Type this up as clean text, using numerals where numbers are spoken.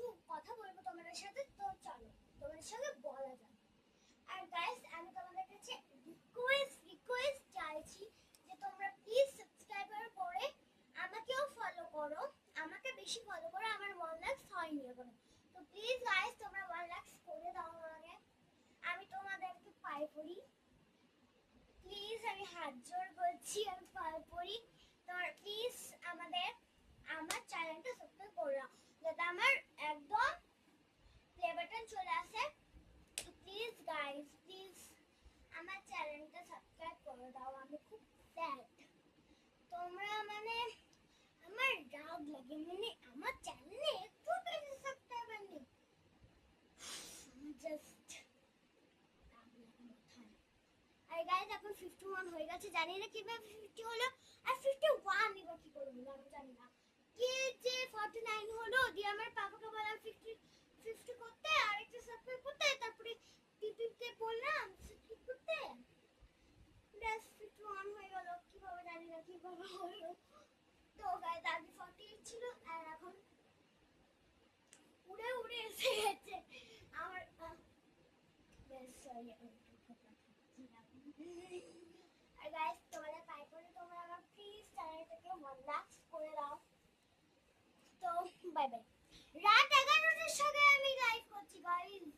কিছু কথা বলবো তোমাদের সাথে, তো চলো তোমাদের সঙ্গে বলা যাক। আর গাইস, আমি তোমাদের কাছে রিকোয়েস্ট চাইছি যে তোমরা প্লিজ সাবস্ক্রাইবার করে আমাকেও ফলো করো, আমাকে বেশি ফলো করো, আমার 1 লাখ হয়নি এখনো। তো প্লিজ গাইস, তোমরা 1 লাখ করে দাও আমাকে, আমি তোমাদেরকে পায়ে পড়ি, প্লিজ আমি হাত জোর করছি, আমি পায়ে পড়ি। তোমরা প্লিজ আমার চ্যানেলটা সাবস্ক্রাইব করে দাও, যাতে আমার একদম প্লে বাটন চলে আসে। প্লিজ গাইস, প্লিজ আমার চ্যানেলটা সাবস্ক্রাইব করে দাও, আমি খুব স্যাড। তোমরা মানে আমার রাগ লাগে, মানে আমার চ্যানেলে একটু বেশি সাবস্ক্রাইবার নেই, জাস্ট রাগ লাগে মাথায়। আর গাইস, এখন 51 হয়ে গেছে, জানি না কিভাবে 50 হলো, আর 51 এবার কি করে হলো আমি জানি না। কে যে 49 হলো, দিয়ে আমার পাপাকে বললাম 50 করতে আর একটা সাবস্ক্রাইব করতে, তারপরে টিপিকে বললাম সাবস্ক্রাইব করতে, ব্যাস 51 হয়ে গেল, কিভাবে জানি না কিভাবে হলো। তো গাইস, আগে 48 ছিল আর এখন উড়ে উড়ে এসে গেছে আমার। ব্যাস সরি, আর গাইস, তোমাদের পাই করে তোমরা আমার প্লিজ চ্যানেলটাকে 1 লাখ করে দাও। তো বাই বাই। রাত 11টার সময় আমি লাইভ করছি গাইস।